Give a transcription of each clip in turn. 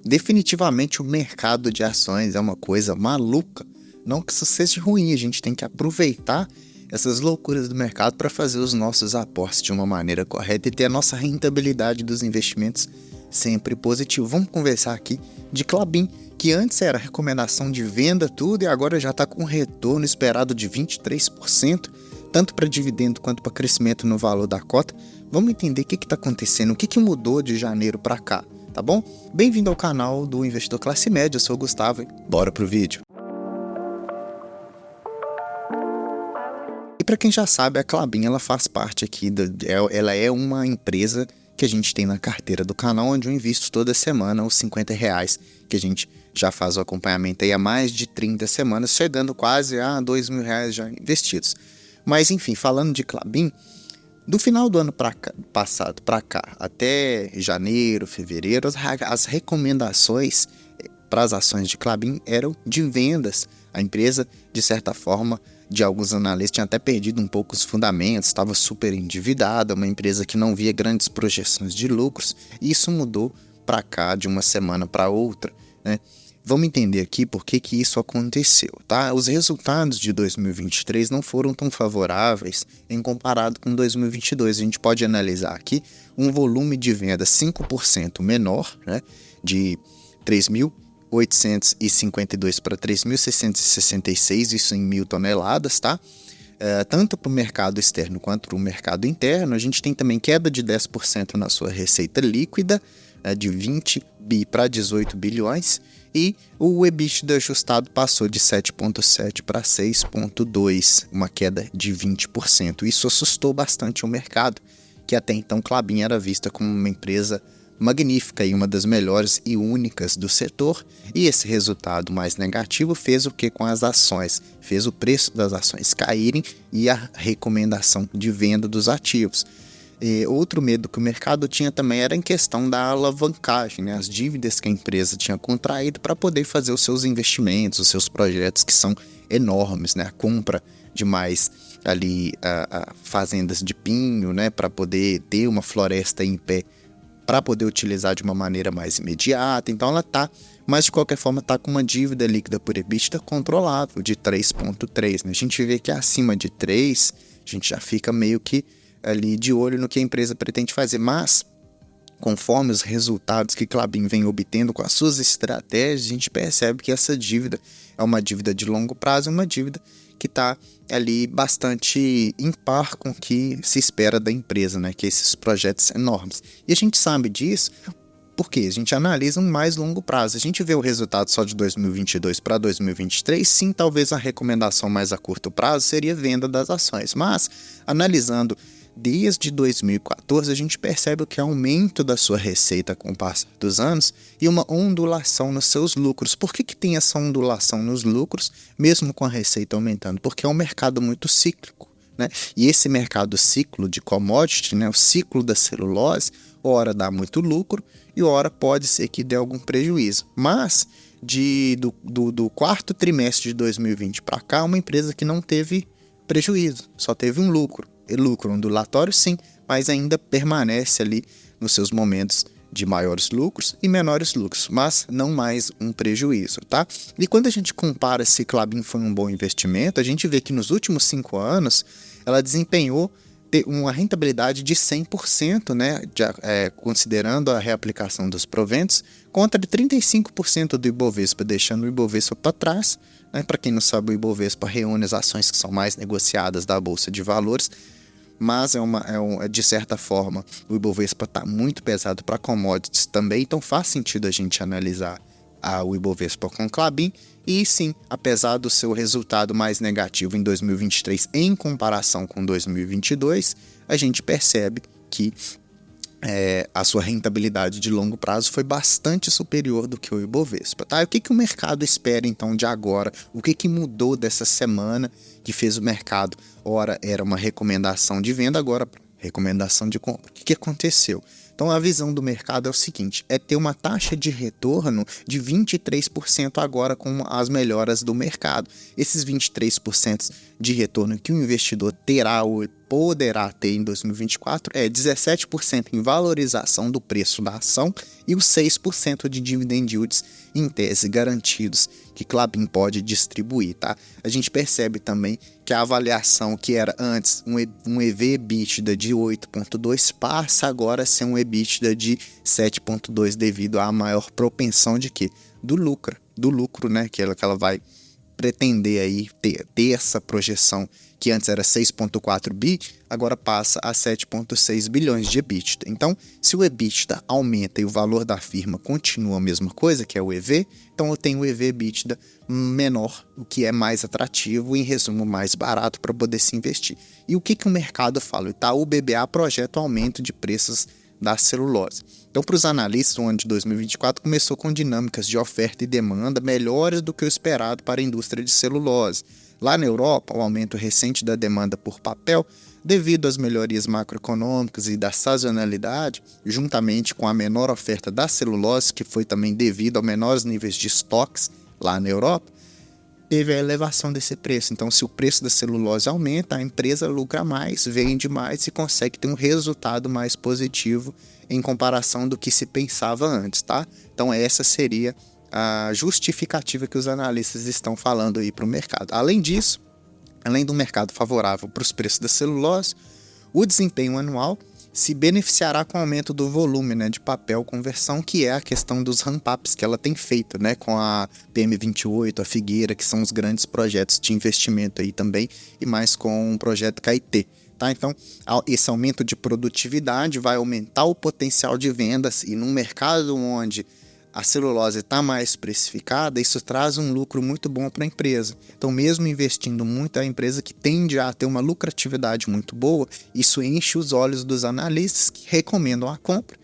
definitivamente o mercado de ações é uma coisa maluca. Não que isso seja ruim, a gente tem que aproveitar essas loucuras do mercado para fazer os nossos aportes de uma maneira correta e ter a nossa rentabilidade dos investimentos sempre positivo. Vamos conversar aqui de Klabin, que antes era recomendação de venda tudo e agora já está com um retorno esperado de 23%, tanto para dividendo quanto para crescimento no valor da cota. Vamos entender o que está acontecendo, o que mudou de janeiro para cá, tá bom? Bem-vindo ao canal do Investidor Classe Média, eu sou o Gustavo e bora pro vídeo. E para quem já sabe, a Klabin ela faz parte aqui, ela é uma empresa que a gente tem na carteira do canal, onde eu invisto toda semana os R$50, que a gente já faz o acompanhamento aí há mais de 30 semanas, chegando quase a R$2.000 já investidos. Mas enfim, falando de Klabin, do final do ano passado para cá, até janeiro, fevereiro, as recomendações para as ações de Klabin eram de vendas. A empresa, de certa forma, de alguns analistas, tinha até perdido um pouco os fundamentos, estava super endividada, uma empresa que não via grandes projeções de lucros, e isso mudou para cá de uma semana para outra, né? Vamos entender aqui por que isso aconteceu, tá? Os resultados de 2023 não foram tão favoráveis em comparado com 2022. A gente pode analisar aqui um volume de venda 5% menor, né? De 3.852 para 3.666, isso em 1.000 toneladas, tá? Tanto para o mercado externo quanto para o mercado interno. A gente tem também queda de 10% na sua receita líquida, de 20 bi para 18 bilhões, e o EBITDA ajustado passou de 7,7 para 6,2, uma queda de 20%. Isso assustou bastante o mercado, que até então Klabin era vista como uma empresa magnífica e uma das melhores e únicas do setor, e esse resultado mais negativo fez o que com as ações? Fez o preço das ações caírem e a recomendação de venda dos ativos. Outro medo que o mercado tinha também era em questão da alavancagem, né? As dívidas que a empresa tinha contraído para poder fazer os seus investimentos, os seus projetos que são enormes, né? A compra de mais ali fazendas de pinho, né? Para poder ter uma floresta em pé, para poder utilizar de uma maneira mais imediata. Então ela está, mas de qualquer forma está com uma dívida líquida por EBITDA controlável de 3,3, né? A gente vê que acima de 3, a gente já fica meio que ali de olho no que a empresa pretende fazer, mas conforme os resultados que Klabin vem obtendo com as suas estratégias, a gente percebe que essa dívida é uma dívida de longo prazo, uma dívida que está ali bastante em par com o que se espera da empresa, né? Que esses projetos enormes. E a gente sabe disso porque a gente analisa um mais longo prazo. A gente vê o resultado só de 2022 para 2023, sim, talvez a recomendação mais a curto prazo seria venda das ações, mas analisando desde 2014, a gente percebe que é aumento da sua receita com o passar dos anos e uma ondulação nos seus lucros. Por que tem essa ondulação nos lucros, mesmo com a receita aumentando? Porque é um mercado muito cíclico, né? E esse mercado ciclo de commodity, né, o ciclo da celulose, ora dá muito lucro e ora pode ser que dê algum prejuízo. Mas do quarto trimestre de 2020 para cá, uma empresa que não teve prejuízo, só teve um lucro. Lucro ondulatório sim, mas ainda permanece ali nos seus momentos de maiores lucros e menores lucros, mas não mais um prejuízo, tá? E quando a gente compara se Klabin foi um bom investimento, a gente vê que nos últimos 5 anos ela desempenhou uma rentabilidade de 100%, né, considerando a reaplicação dos proventos, contra 35% do Ibovespa, deixando o Ibovespa para trás, né? Para quem não sabe, o Ibovespa reúne as ações que são mais negociadas da Bolsa de Valores, mas de certa forma o Ibovespa está muito pesado para commodities também, então faz sentido a gente analisar o Ibovespa com Klabin. E sim, apesar do seu resultado mais negativo em 2023 em comparação com 2022, a gente percebe que a sua rentabilidade de longo prazo foi bastante superior do que o Ibovespa, tá? E o que o mercado espera então de agora? O que mudou dessa semana que fez o mercado? Ora era uma recomendação de venda, agora recomendação de compra. O que aconteceu? Então a visão do mercado é o seguinte, é ter uma taxa de retorno de 23% agora com as melhoras do mercado. Esses 23% de retorno que o investidor terá ou poderá ter em 2024 é 17% em valorização do preço da ação e os 6% de dividend yields em tese garantidos que Klabin pode distribuir, tá? A gente percebe também que a avaliação que era antes um EV/EBITDA de 8.2 passa agora a ser um EBITDA de 7.2 devido à maior propensão de quê? Do lucro, né? Que ela vai pretender aí ter essa projeção que antes era 6.4 bi, agora passa a 7.6 bilhões de EBITDA. Então, se o EBITDA aumenta e o valor da firma continua a mesma coisa, que é o EV, então eu tenho o EV/EBITDA menor, o que é mais atrativo, em resumo, mais barato para poder se investir. E o que o mercado fala? O Itaú BBA projeta o aumento de preços da celulose. Então, para os analistas, o ano de 2024 começou com dinâmicas de oferta e demanda melhores do que o esperado para a indústria de celulose. Lá na Europa, o aumento recente da demanda por papel, devido às melhorias macroeconômicas e da sazonalidade, juntamente com a menor oferta da celulose, que foi também devido a menores níveis de estoques lá na Europa, teve a elevação desse preço. Então, se o preço da celulose aumenta, a empresa lucra mais, vende mais e consegue ter um resultado mais positivo em comparação do que se pensava antes, tá? Então, essa seria a justificativa que os analistas estão falando aí para o mercado. Além disso, além do mercado favorável para os preços da celulose, o desempenho anual se beneficiará com o aumento do volume, né, de papel conversão, que é a questão dos ramp-ups que ela tem feito, né, com a PM28, a Figueira, que são os grandes projetos de investimento aí também, e mais com o projeto KIT. Tá? Então, esse aumento de produtividade vai aumentar o potencial de vendas e num mercado onde a celulose está mais precificada, isso traz um lucro muito bom para a empresa. Então, mesmo investindo muito, a empresa que tende a ter uma lucratividade muito boa, isso enche os olhos dos analistas que recomendam a compra.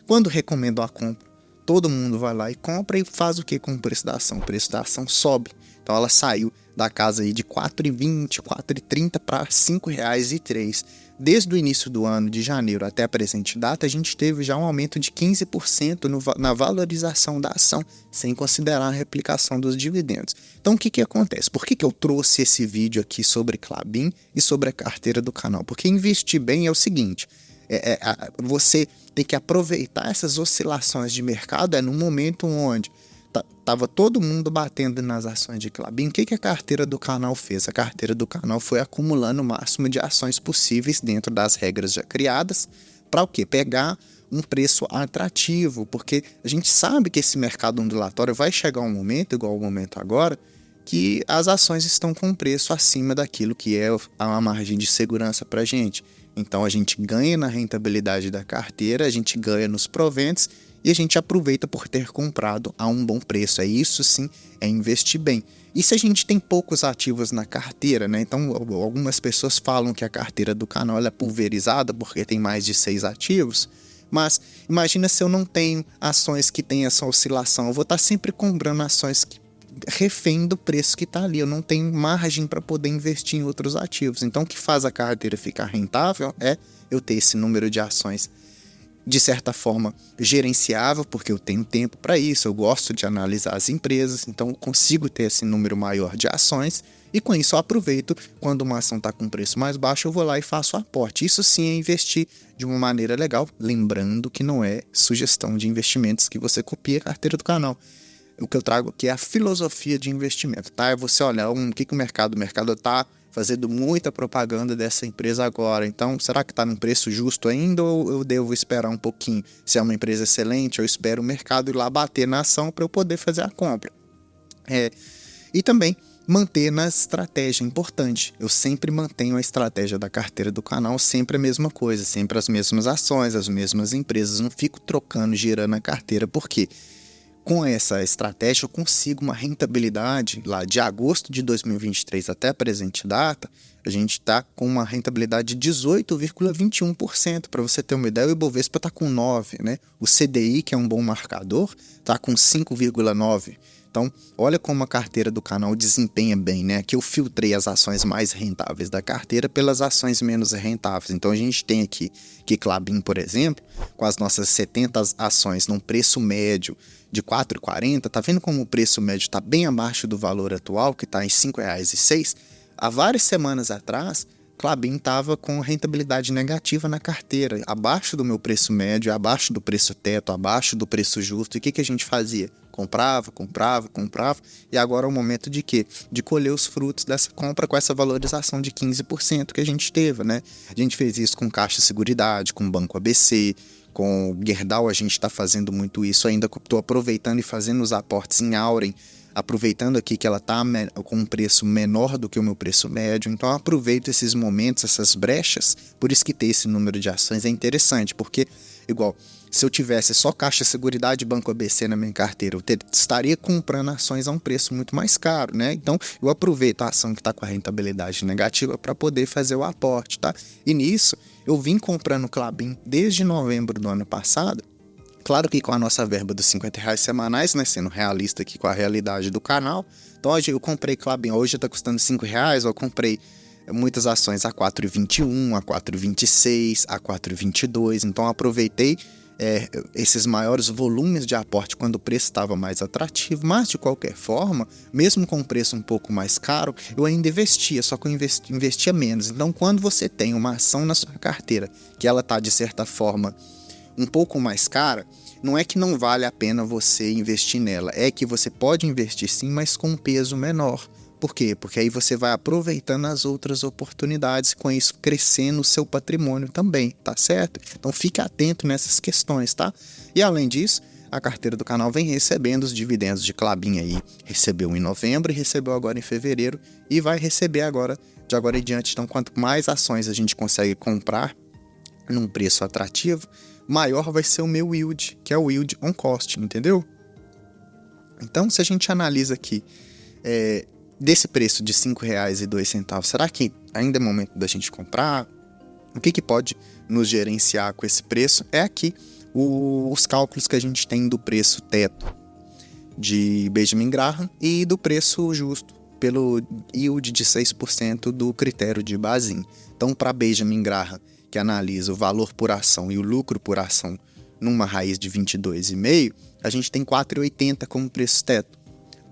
Quando recomendam a compra, todo mundo vai lá e compra e faz o que com o preço da ação? O preço da ação sobe. Então, ela saiu da casa aí de R$ 4,20, R$ 4,30 para R$ 5,03. Desde o início do ano, de janeiro até a presente data, a gente teve já um aumento de 15% na valorização da ação, sem considerar a replicação dos dividendos. Então, o que acontece? Por que eu trouxe esse vídeo aqui sobre Klabin e sobre a carteira do canal? Porque investir bem é o seguinte, você tem que aproveitar essas oscilações de mercado num momento onde estava todo mundo batendo nas ações de Klabin. O que a carteira do canal fez? A carteira do canal foi acumulando o máximo de ações possíveis dentro das regras já criadas. Para o quê? Pegar um preço atrativo, porque a gente sabe que esse mercado ondulatório vai chegar um momento, igual o momento agora, que as ações estão com um preço acima daquilo que é a margem de segurança para a gente. Então a gente ganha na rentabilidade da carteira, a gente ganha nos proventos e a gente aproveita por ter comprado a um bom preço. Isso sim é investir bem. E se a gente tem poucos ativos na carteira, né? Então algumas pessoas falam que a carteira do canal ela é pulverizada porque tem mais de 6 ativos, mas imagina se eu não tenho ações que têm essa oscilação, eu vou estar sempre comprando ações que refém do preço que está ali, eu não tenho margem para poder investir em outros ativos. Então o que faz a carteira ficar rentável é eu ter esse número de ações de certa forma gerenciável, porque eu tenho tempo para isso, eu gosto de analisar as empresas, então eu consigo ter esse número maior de ações e com isso eu aproveito, quando uma ação está com preço mais baixo, eu vou lá e faço o aporte. Isso sim é investir de uma maneira legal, lembrando que não é sugestão de investimentos que você copia a carteira do canal. O que eu trago aqui é a filosofia de investimento, tá? É você olhar o que o mercado está fazendo muita propaganda dessa empresa agora. Então, será que está num preço justo ainda ou eu devo esperar um pouquinho? Se é uma empresa excelente, eu espero o mercado ir lá bater na ação para eu poder fazer a compra. E também manter na estratégia, importante. Eu sempre mantenho a estratégia da carteira do canal, sempre a mesma coisa, sempre as mesmas ações, as mesmas empresas. Não fico trocando, girando a carteira, por quê? Com essa estratégia eu consigo uma rentabilidade lá de agosto de 2023 até a presente data, a gente está com uma rentabilidade de 18,21%. Para você ter uma ideia, o Ibovespa está com 9%, né? O CDI, que é um bom marcador, está com 5,9%. Então, olha como a carteira do canal desempenha bem, né? Aqui eu filtrei as ações mais rentáveis da carteira pelas ações menos rentáveis. Então, a gente tem aqui que Klabin, por exemplo, com as nossas 70 ações num preço médio de R$ 4,40, tá vendo como o preço médio está bem abaixo do valor atual, que está em R$ 5,06? Há várias semanas atrás, Klabin estava com rentabilidade negativa na carteira, abaixo do meu preço médio, abaixo do preço teto, abaixo do preço justo. E o que a gente fazia? Comprava, e agora é o momento de quê? De colher os frutos dessa compra com essa valorização de 15% que a gente teve, né? A gente fez isso com Caixa Seguridade, com Banco ABC, com Gerdau, a gente está fazendo muito isso ainda, estou aproveitando e fazendo os aportes em Auren, aproveitando aqui que ela está com um preço menor do que o meu preço médio, então eu aproveito esses momentos, essas brechas, por isso que ter esse número de ações é interessante, porque, igual, se eu tivesse só Caixa Seguridade e Banco ABC na minha carteira, eu estaria comprando ações a um preço muito mais caro, né? Então, eu aproveito a ação que está com a rentabilidade negativa para poder fazer o aporte, tá? E nisso, eu vim comprando Klabin desde novembro do ano passado. Claro que com a nossa verba dos R$50 semanais, né, sendo realista aqui com a realidade do canal. Então hoje eu comprei Klabin, hoje está custando R$5, eu comprei muitas ações a R$ 4,21, a R$ 4,26, a R$ 4,22. Então aproveitei esses maiores volumes de aporte quando o preço estava mais atrativo, mas de qualquer forma, mesmo com o preço um pouco mais caro, eu ainda investia, só que eu investia menos. Então quando você tem uma ação na sua carteira que ela está de certa forma um pouco mais cara, não é que não vale a pena você investir nela, é que você pode investir sim, mas com um peso menor. Por quê? Porque aí você vai aproveitando as outras oportunidades, com isso crescendo o seu patrimônio também, tá certo? Então fique atento nessas questões, tá? E além disso, a carteira do canal vem recebendo os dividendos de Klabin aí, recebeu em novembro e recebeu agora em fevereiro e vai receber agora, de agora em diante. Então quanto mais ações a gente consegue comprar num preço atrativo, maior vai ser o meu yield, que é o yield on cost, entendeu? Então, se a gente analisa aqui desse preço de R$ 5,02, será que ainda é momento da gente comprar? O que pode nos gerenciar com esse preço? É aqui os cálculos que a gente tem do preço teto de Benjamin Graham e do preço justo, pelo yield de 6% do critério de Bazin. Então, para Benjamin Graham, que analisa o valor por ação e o lucro por ação numa raiz de 22,5, a gente tem 4,80 como preço teto.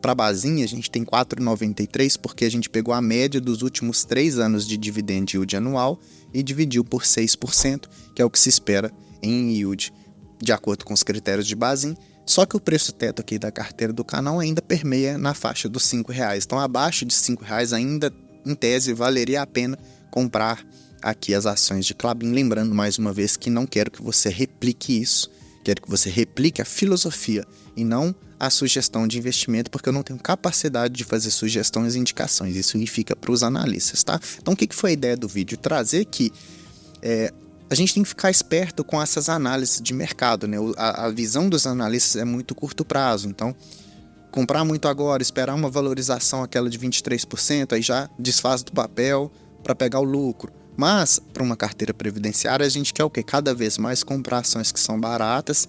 Para a Bazin, a gente tem 4,93 porque a gente pegou a média dos últimos 3 anos de dividend yield anual e dividiu por 6%, que é o que se espera em yield, de acordo com os critérios de Bazin. Só que o preço teto aqui da carteira do canal ainda permeia na faixa dos R$ 5,00. Então, abaixo de R$ 5,00 ainda, em tese, valeria a pena comprar aqui as ações de Klabin, lembrando mais uma vez que não quero que você replique isso, quero que você replique a filosofia e não a sugestão de investimento, porque eu não tenho capacidade de fazer sugestões e indicações, isso fica para os analistas, tá? Então o que foi a ideia do vídeo? Trazer que a gente tem que ficar esperto com essas análises de mercado, né? A visão dos analistas é muito curto prazo, então comprar muito agora, esperar uma valorização aquela de 23%, aí já desfaz do papel para pegar o lucro. Mas, para uma carteira previdenciária, a gente quer o quê? Cada vez mais comprar ações que são baratas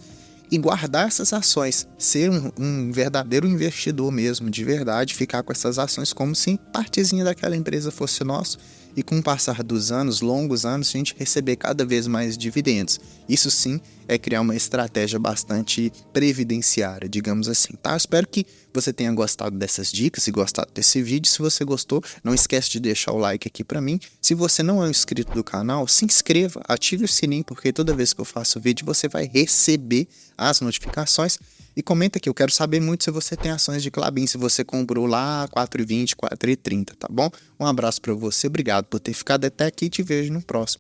e guardar essas ações. Ser um verdadeiro investidor mesmo, de verdade, ficar com essas ações como se partezinha daquela empresa fosse nosso. E com o passar dos anos, longos anos, a gente receber cada vez mais dividendos. Isso sim é criar uma estratégia bastante previdenciária, digamos assim, tá? Eu espero que você tenha gostado dessas dicas e gostado desse vídeo. Se você gostou, não esquece de deixar o like aqui pra mim. Se você não é um inscrito do canal, se inscreva, ative o sininho, porque toda vez que eu faço vídeo, você vai receber as notificações. E comenta aqui, eu quero saber muito se você tem ações de Klabin, se você comprou lá 4,20, 4,30, tá bom? Um abraço pra você, obrigado por ter ficado até aqui e te vejo no próximo.